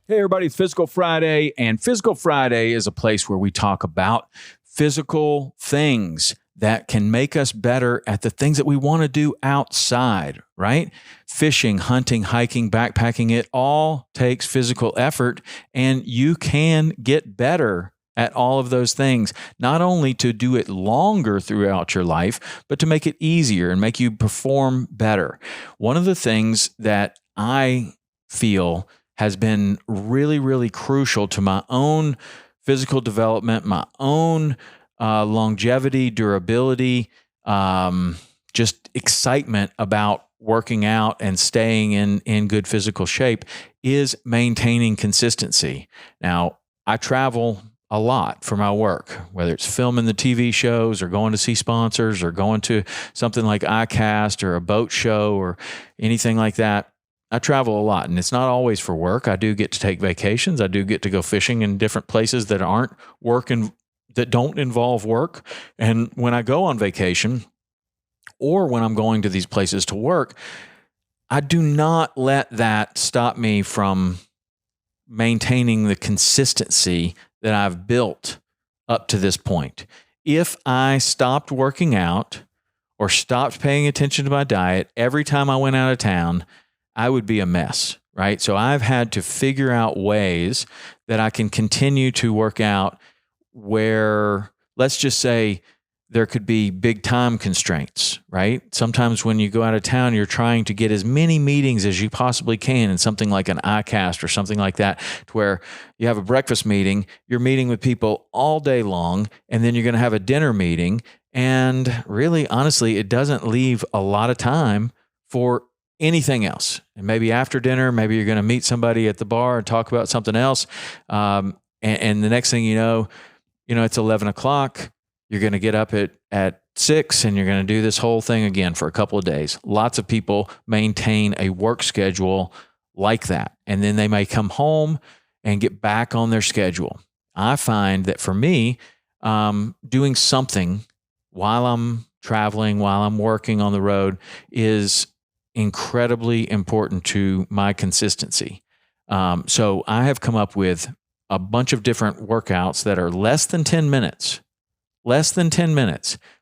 Hey, everybody, it's Physical Friday, and Physical Friday is a place where we talk about physical things that can make us better at the things that we want to do outside, right? Fishing, hunting, hiking, backpacking, it all takes physical effort, and you can get better at all of those things, not only to do it longer throughout your life, but to make it easier and make you perform better. One of the things that I feel has been really, really crucial to my own physical development, my own longevity, durability, just excitement about working out and staying in good physical shape is maintaining consistency. Now, I travel a lot for my work, whether it's filming the TV shows or going to see sponsors or going to something like iCast or a boat show or anything like that. I travel a lot, and it's not always for work. I do get to take vacations. I do get to go fishing in different places that aren't work and that don't involve work. And when I go on vacation or when I'm going to these places to work, I do not let that stop me from maintaining the consistency that I've built up to this point. If I stopped working out or stopped paying attention to my diet every time I went out of town, I would be a mess, right? So I've had to figure out ways that I can continue to work out where, let's just say, there could be big time constraints, right? Sometimes when you go out of town, you're trying to get as many meetings as you possibly can in something like an iCast or something like that, to where you have a breakfast meeting, you're meeting with people all day long, and then you're going to have a dinner meeting. And really, honestly, it doesn't leave a lot of time for anything else. And maybe after dinner, maybe you're going to meet somebody at the bar and talk about something else. And the next thing you know, it's 11 o'clock. You're going to get up at 6 and you're going to do this whole thing again for a couple of days. Lots of people maintain a work schedule like that. And then they may come home and get back on their schedule. I find that for me, doing something while I'm traveling, while I'm working on the road is incredibly important to my consistency. So I have come up with a bunch of different workouts that are less than 10 minutes,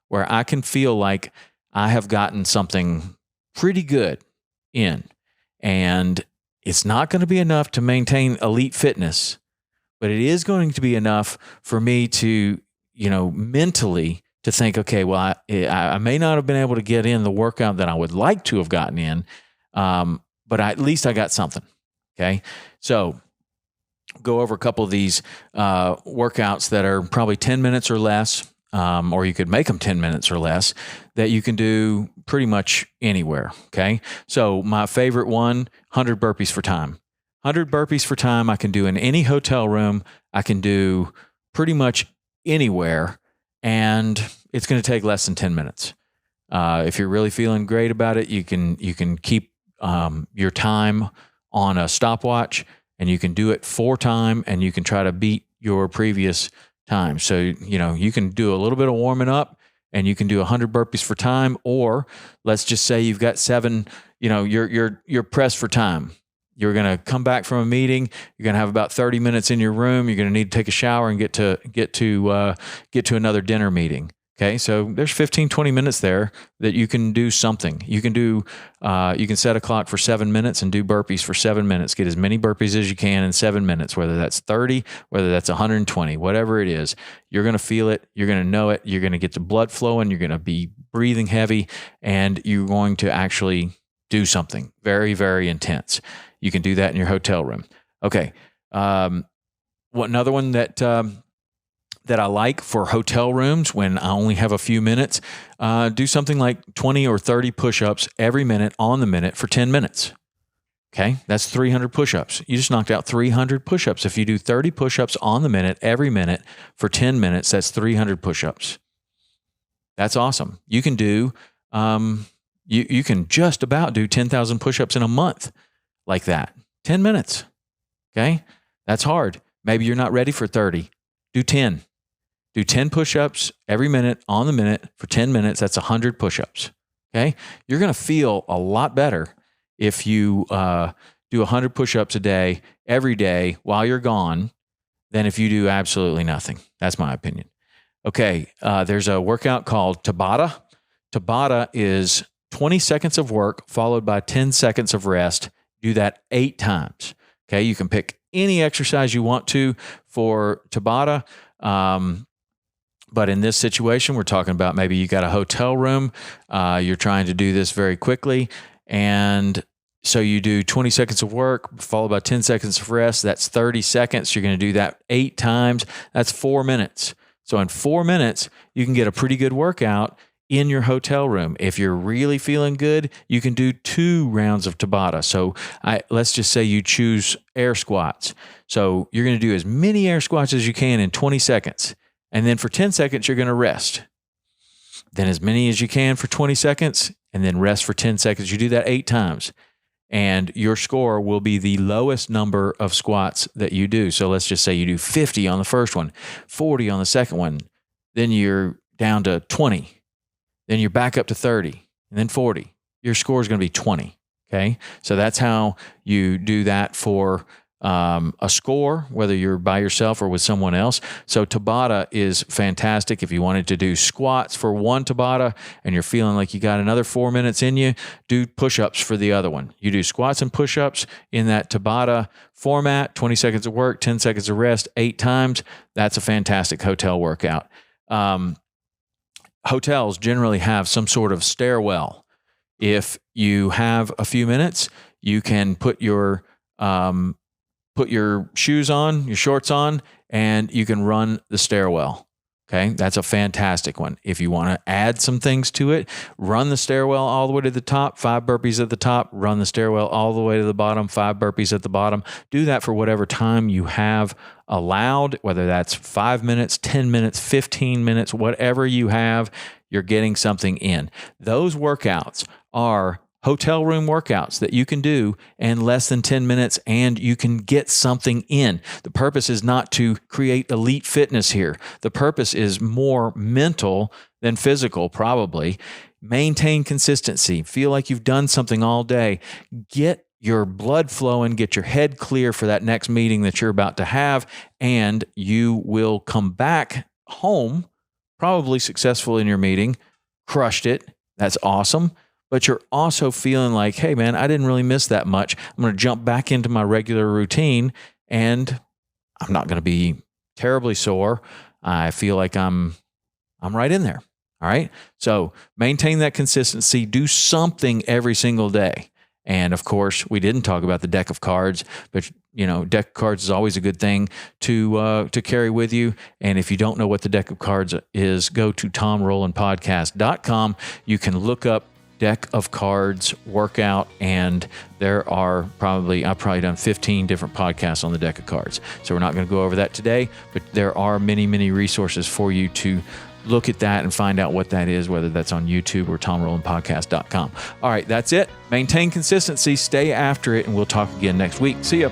where I can feel like I have gotten something pretty good in. And it's not going to be enough to maintain elite fitness, but it is going to be enough for me to, mentally to think, okay, well, I may not have been able to get in the workout that I would like to have gotten in, but at least I got something, okay? So go over a couple of these workouts that are probably 10 minutes or less, or you could make them 10 minutes or less, that you can do pretty much anywhere, okay? So my favorite one, 100 burpees for time. 100 burpees for time I can do in any hotel room. I can do pretty much anywhere. And it's going to take less than 10 minutes. If you're really feeling great about it, you can keep your time on a stopwatch, and you can do it 4 times, and you can try to beat your previous time. So, you can do a little bit of warming up, and you can do 100 burpees for time, or let's just say you've got 7, you're pressed for time. You're going to come back from a meeting. You're going to have about 30 minutes in your room. You're going to need to take a shower and get to another dinner meeting. Okay. So there's 15, 20 minutes there that you can do something. You can set a clock for 7 minutes and do burpees for 7 minutes. Get as many burpees as you can in 7 minutes, whether that's 30, whether that's 120, whatever it is. You're going to feel it. You're going to know it. You're going to get the blood flowing. You're going to be breathing heavy, and you're going to actually do something very, very intense. You can do that in your hotel room. Okay. Another one that I like for hotel rooms when I only have a few minutes, do something like 20 or 30 push-ups every minute on the minute for 10 minutes. Okay. That's 300 push-ups. You just knocked out 300 push-ups. If you do 30 push-ups on the minute every minute for 10 minutes, that's 300 push-ups. That's awesome. You can do, you can just about do 10,000 push-ups in a month. Like that. 10 minutes. Okay. That's hard. Maybe you're not ready for 30. Do 10. Do 10 push-ups every minute on the minute for 10 minutes. That's 100 push-ups. Okay. You're going to feel a lot better if you do 100 push-ups a day, every day while you're gone, than if you do absolutely nothing. That's my opinion. Okay, there's a workout called Tabata. Tabata is 20 seconds of work followed by 10 seconds of rest. Do that 8 times. Okay, you can pick any exercise you want to for Tabata. But in this situation, we're talking about maybe you got a hotel room. You're trying to do this very quickly. And so you do 20 seconds of work followed by 10 seconds of rest. That's 30 seconds. You're going to do that 8 times. That's 4 minutes. So in 4 minutes, you can get a pretty good workout in your hotel room. If you're really feeling good, you can do 2 rounds of Tabata. So let's just say you choose air squats. So you're going to do as many air squats as you can in 20 seconds. And then for 10 seconds, you're going to rest. Then as many as you can for 20 seconds, and then rest for 10 seconds. You do that 8 times. And your score will be the lowest number of squats that you do. So let's just say you do 50 on the first one, 40 on the second one. Then you're down to 20. Then you're back up to 30 and then 40. Your score is going to be 20. Okay. So that's how you do that for a score, whether you're by yourself or with someone else. So Tabata is fantastic. If you wanted to do squats for one Tabata and you're feeling like you got another 4 minutes in you, do push-ups for the other one. You do squats and push-ups in that Tabata format, 20 seconds of work, 10 seconds of rest, 8 times. That's a fantastic hotel workout. Hotels generally have some sort of stairwell. If you have a few minutes, you can put your shoes on, your shorts on, and you can run the stairwell. Okay, that's a fantastic one. If you want to add some things to it, run the stairwell all the way to the top, 5 burpees at the top, run the stairwell all the way to the bottom, 5 burpees at the bottom. Do that for whatever time you have allowed, whether that's 5 minutes, 10 minutes, 15 minutes, whatever you have, you're getting something in. Those workouts are hotel room workouts that you can do in less than 10 minutes and you can get something in. The purpose is not to create elite fitness here. The purpose is more mental than physical, probably. Maintain consistency. Feel like you've done something all day. Get your blood flowing, get your head clear for that next meeting that you're about to have, and you will come back home, probably successful in your meeting, crushed it. That's awesome. But you're also feeling like, hey, man, I didn't really miss that much. I'm going to jump back into my regular routine, and I'm not going to be terribly sore. I feel like I'm right in there. All right. So maintain that consistency. Do something every single day. And of course, we didn't talk about the deck of cards, but deck of cards is always a good thing to carry with you. And if you don't know what the deck of cards is, go to TomRowlandPodcast.com. You can look up deck of cards workout, and there are I've probably done 15 different podcasts on the deck of cards. So we're not going to go over that today, but there are many, many resources for you to look at that and find out what that is, whether that's on YouTube or TomRowlandPodcast.com. All right, that's it. Maintain consistency, stay after it, and we'll talk again next week. See ya.